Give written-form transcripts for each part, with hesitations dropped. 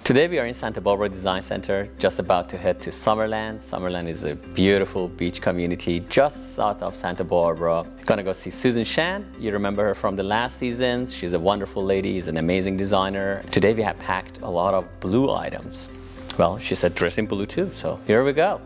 Today we are in Santa Barbara Design Center, just about to head to Summerland. Summerland is a beautiful beach community just south of Santa Barbara. We're gonna go see Susan Shan. You remember her from the last seasons. She's a wonderful lady, she's an amazing designer. Today we have packed a lot of blue items. Well, she said dress in blue too, so here we go.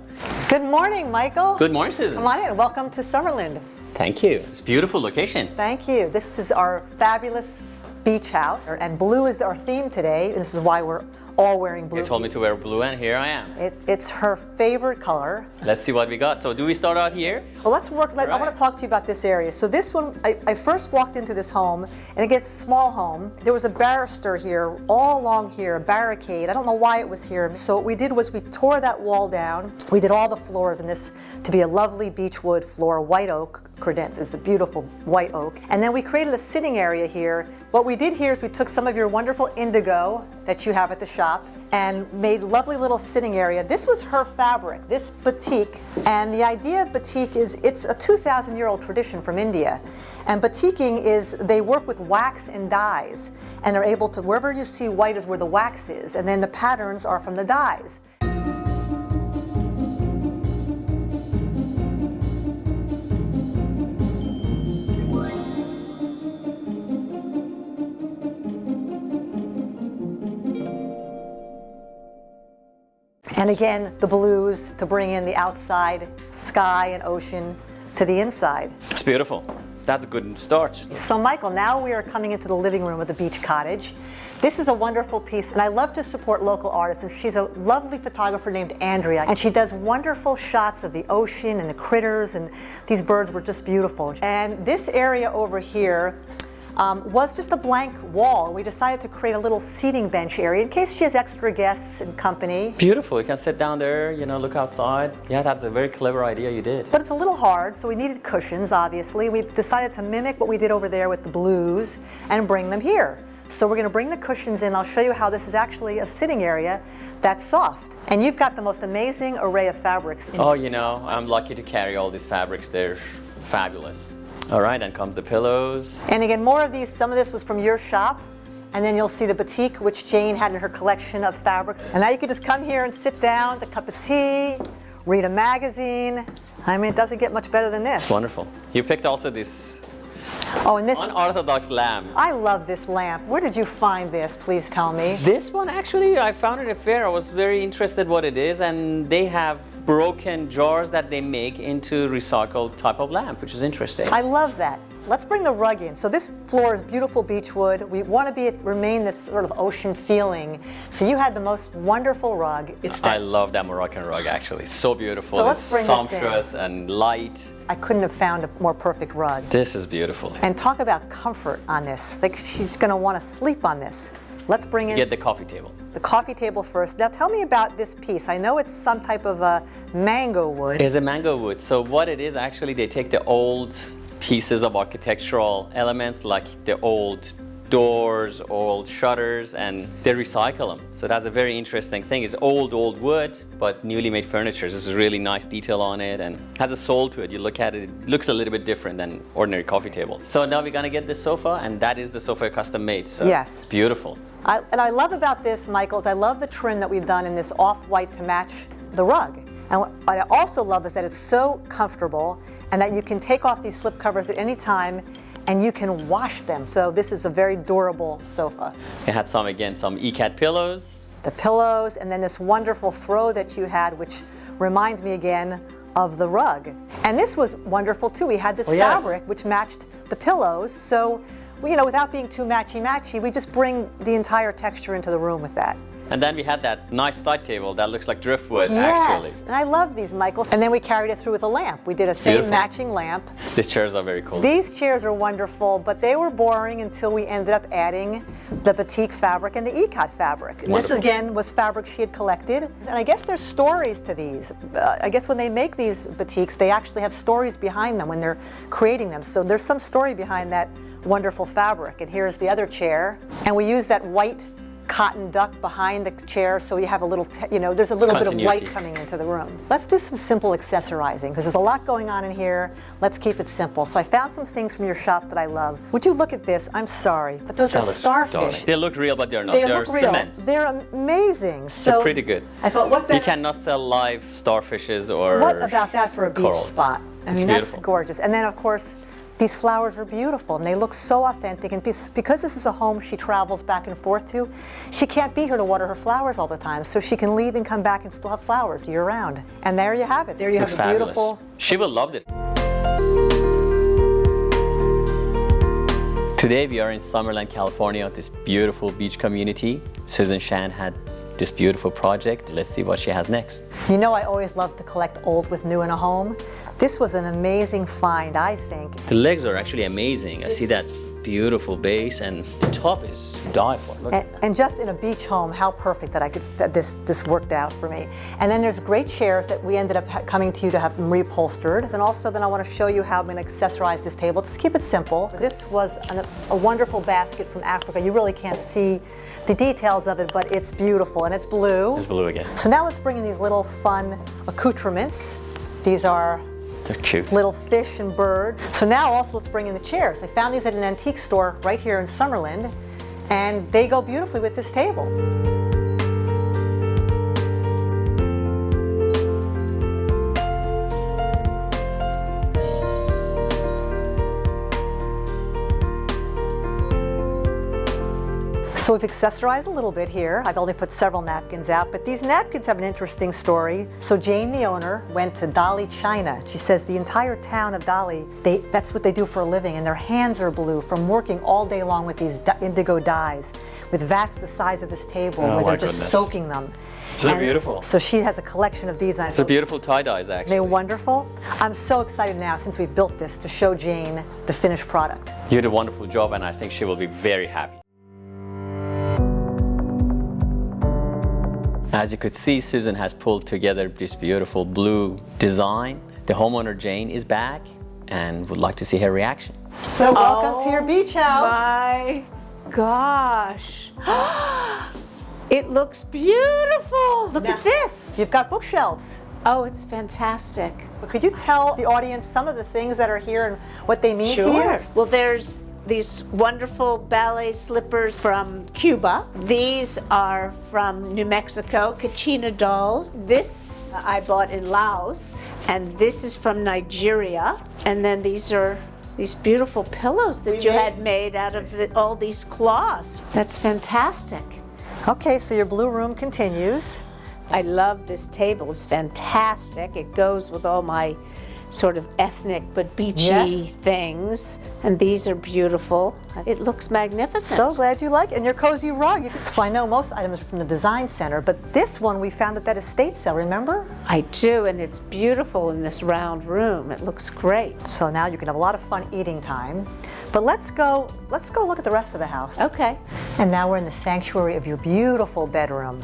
Good morning, Michael. Good morning, Susan. Come on in. Welcome to Summerland. Thank you. It's a beautiful location. Thank you. This is our fabulous beach house, and blue is our theme today. This is why we're all wearing blue. They told me to wear blue, and here I am. It's her favorite color. Let's see what we got. So do we start out here? Well, let's work. I want to talk to you about this area. So this one, I first walked into this home, and it's a small home. There was a banister here, all along here, a barricade. I don't know why it was here. So what we did was we tore that wall down. We did all the floors in this to be a lovely beechwood floor, white oak. Credence is the beautiful white oak. And then we created a sitting area here. What we did here is we took some of your wonderful indigo that you have at the shop and made lovely little sitting area. This was her fabric, this batik. And the idea of batik is it's a 2,000-year-old tradition from India. And batiking is they work with wax and dyes. And they're able to, wherever you see white is where the wax is. And then the patterns are from the dyes. And again, the blues to bring in the outside sky and ocean to the inside. It's beautiful. That's a good start. So Michael, now we are coming into the living room of the beach cottage. This is a wonderful piece, and I love to support local artists. And she's a lovely photographer named Andrea, and she does wonderful shots of the ocean and the critters, and these birds were just beautiful. And this area over here was just a blank wall. We decided to create a little seating bench area in case she has extra guests and company. Beautiful. You can sit down there, you know, look outside. Yeah, that's a very clever idea you did. But it's a little hard, so we needed cushions, obviously. We decided to mimic what we did over there with the blues and bring them here. So we're going to bring the cushions in. I'll show you how this is actually a sitting area that's soft. And you've got the most amazing array of fabrics. Oh, you know, I'm lucky to carry all these fabrics. They're fabulous. All right, then comes the pillows. And again, more of these, some of this was from your shop. And then you'll see the batik, which Jane had in her collection of fabrics. And now you can just come here and sit down, a cup of tea, read a magazine. I mean, it doesn't get much better than this. It's wonderful. You picked also this and this unorthodox lamp. I love this lamp. Where did you find this? Please tell me. This one, actually, I found it at a fair. I was very interested what it is, and they have broken jars that they make into recycled type of lamp, which is interesting. I love that. Let's bring the rug in. So this floor is beautiful beechwood. We want to remain this sort of ocean feeling. So you had the most wonderful rug. I love that Moroccan rug, actually. So beautiful. So let's bring it's sumptuous and light. I couldn't have found a more perfect rug. This is beautiful. And talk about comfort on this. Like, she's going to want to sleep on this. Let's bring in Get the coffee table. The coffee table first. Now tell me about this piece. I know it's some type of a mango wood. It's a mango wood. So what it is, actually, they take the old pieces of architectural elements like the old doors, old shutters, and they recycle them. So that's a very interesting thing. It's old wood, but newly made furniture. This is really nice detail on it and has a soul to it. You look at it, it looks a little bit different than ordinary coffee tables. So now we're gonna get this sofa, and that is the sofa custom made. So yes. Beautiful. And I love about this, Michael, is I love the trim that we've done in this off-white to match the rug. And what I also love is that it's so comfortable and that you can take off these slip covers at any time and you can wash them. So this is a very durable sofa. It had some ECAT pillows. The pillows, and then this wonderful throw that you had, which reminds me again of the rug. And this was wonderful too. We had this fabric which matched the pillows. So, you know, without being too matchy-matchy, we just bring the entire texture into the room with that. And then we had that nice side table that looks like driftwood, yes. actually. And I love these, Michael. And then we carried it through with a lamp. We did a same matching lamp. These chairs are very cool. These chairs are wonderful, but they were boring until we ended up adding the batik fabric and the ikat fabric. This, again, was fabric she had collected. And I guess there's stories to these. I guess when they make these batiks, they actually have stories behind them when they're creating them. So there's some story behind that wonderful fabric. And here's the other chair. And we use that white cotton duck behind the chair, so you have a little, there's a little bit of Continuity. light coming into the room. Let's do some simple accessorizing, because there's a lot going on in here. Let's keep it simple. So I found some things from your shop that I love. Would you look at this? I'm sorry, but those are starfish. They look real, but they're not. They They're look real. cement. They're amazing. So They're pretty good. I thought, what better? You cannot sell live starfishes or What about that for a beach corals. spot? I It's mean, that's beautiful. gorgeous. And then, of course, these flowers are beautiful, and they look so authentic. And because this is a home she travels back and forth to, she can't be here to water her flowers all the time. So she can leave and come back and still have flowers year-round. And there you have it. There you Looks have a fabulous. beautiful. She will love this. Today we are in Summerland, California, this beautiful beach community. Susan Shan had this beautiful project. Let's see what she has next. You know, I always love to collect old with new in a home. This was an amazing find, I think. The legs are actually amazing. I see that beautiful base, and the top is to die for. Look at that. And just in a beach home, how perfect that this worked out for me. And then there's great chairs that we ended up coming to you to have them reupholstered. And also then I want to show you how I'm going to accessorize this table. Just keep it simple. This was a wonderful basket from Africa. You really can't see the details of it, but it's beautiful, and it's blue. It's blue again. So now let's bring in these little fun accoutrements. These are They're cute. little fish and birds. So now also let's bring in the chairs. I found these at an antique store right here in Summerland, and they go beautifully with this table. So we've accessorized a little bit here. I've only put several napkins out, but these napkins have an interesting story. So Jane, the owner, went to Dali, China. She says the entire town of Dali, that's what they do for a living, and their hands are blue from working all day long with these indigo dyes, with vats the size of this table, where my they're just goodness. soaking them. They're beautiful. So she has a collection of these. They're beautiful tie-dyes, actually. They're wonderful. I'm so excited now, since we built this, to show Jane the finished product. You did a wonderful job, and I think she will be very happy. As you could see, Susan has pulled together this beautiful blue design. The homeowner, Jane, is back and would like to see her reaction. So welcome to your beach house. My gosh. It looks beautiful. Look Now- at this. You've got bookshelves. Oh, it's fantastic. But could you tell the audience some of the things that are here and what they mean to you? Well, there's these wonderful ballet slippers from Cuba. These are from New Mexico, Kachina dolls. This I bought in Laos, and this is from Nigeria. And then these are these beautiful pillows that you had made out of all these cloths. That's fantastic. Okay, so your blue room continues. I love this table. It's fantastic. It goes with all my sort of ethnic but beachy Yes. things. And these are beautiful. It looks magnificent. So glad you like it. And your cozy rug. So I know most items are from the design center, but this one we found at that estate sale, remember? I do, and it's beautiful in this round room. It looks great. So now you can have a lot of fun eating time. But let's go look at the rest of the house. Okay. And now we're in the sanctuary of your beautiful bedroom.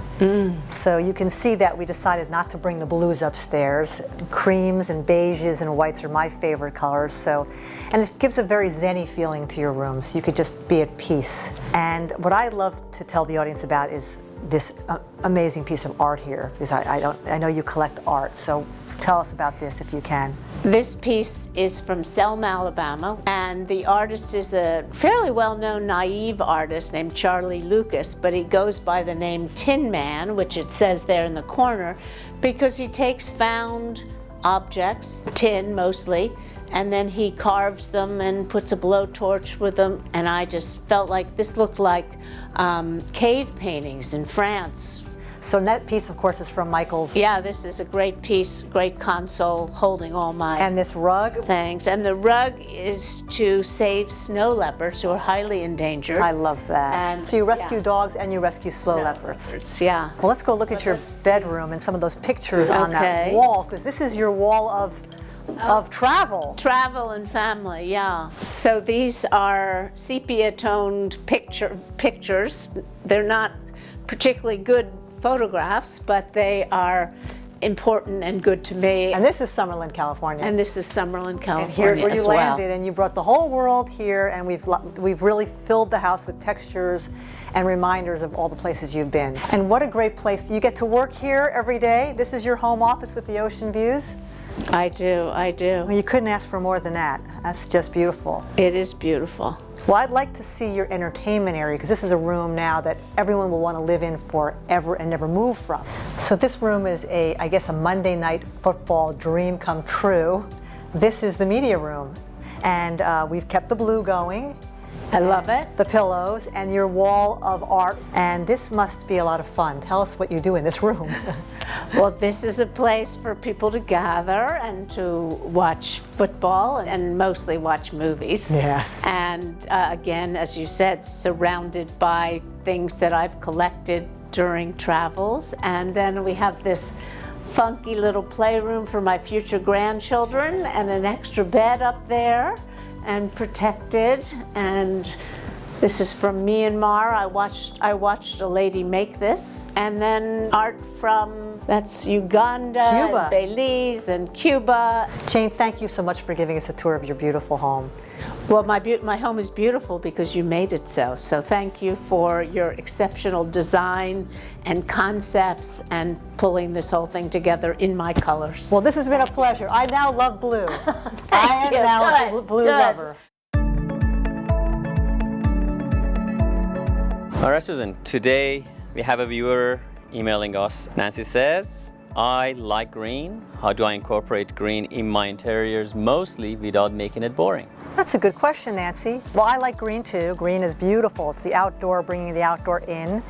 So you can see that we decided not to bring the blues upstairs. Creams and beiges and whites are my favorite colors. And it gives a very zen-y feeling to your room, so you could just be at peace. And what I love to tell the audience about is this amazing piece of art here, because I know you collect art. So tell us about this if you can. This piece is from Selma, Alabama, and the artist is a fairly well-known naive artist named Charlie Lucas, but he goes by the name Tin Man, which it says there in the corner, because he takes found objects, tin mostly, and then he carves them and puts a blowtorch with them, and I just felt like this looked like cave paintings in France. So that piece, of course, is from Michael's. Yeah, this is a great piece, great console holding all my And this rug, things. And the rug is to save snow leopards who are highly endangered. I love that. And- So you rescue yeah. dogs and you rescue snow leopards. Yeah. Well, let's go look at your bedroom and some of those pictures on that Okay. wall, because this is your wall of travel. Travel and family, yeah. So these are sepia-toned pictures. They're not particularly good photographs, but they are important and good to me. And this is Summerland, California. And this is Summerland, California And here's where you as well. landed, and you brought the whole world here, and we've really filled the house with textures and reminders of all the places you've been. And what a great place. You get to work here every day. This is your home office with the ocean views. I do. Well, you couldn't ask for more than that. That's just beautiful. It is beautiful. Well, I'd like to see your entertainment area, because this is a room now that everyone will want to live in forever and never move from. So this room is I guess a Monday night football dream come true. This is the media room, and we've kept the blue going. I love it. The pillows and your wall of art, and this must be a lot of fun. Tell us what you do in this room. Well, this is a place for people to gather and to watch football and mostly watch movies. Yes. And again, as you said, surrounded by things that I've collected during travels. And then we have this funky little playroom for my future grandchildren and an extra bed up there and protected. And this is from Myanmar. I watched a lady make this. And then art from, that's Uganda, Cuba. And Belize and Cuba. Jane, thank you so much for giving us a tour of your beautiful home. Well, my home is beautiful because you made it so. So thank you for your exceptional design and concepts and pulling this whole thing together in my colors. Well, this has been a pleasure. I now love blue. I am you. now Good, a blue good. lover. All right, Susan, today we have a viewer emailing us. Nancy says, I like green. How do I incorporate green in my interiors mostly without making it boring? That's a good question, Nancy. Well, I like green too. Green is beautiful. It's the outdoor, bringing the outdoor in.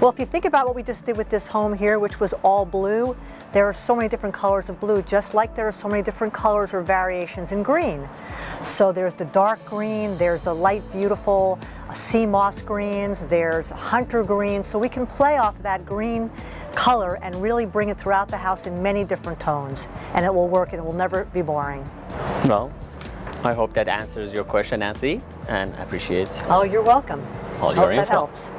Well, if you think about what we just did with this home here, which was all blue, there are so many different colors of blue, just like there are so many different colors or variations in green. So there's the dark green, there's the light, beautiful sea moss greens, there's hunter greens. So we can play off that green color and really bring it throughout the house in many different tones. And it will work and it will never be boring. Well, I hope that answers your question, Nancy, and I appreciate Oh, you're welcome. all your Hope that info. helps.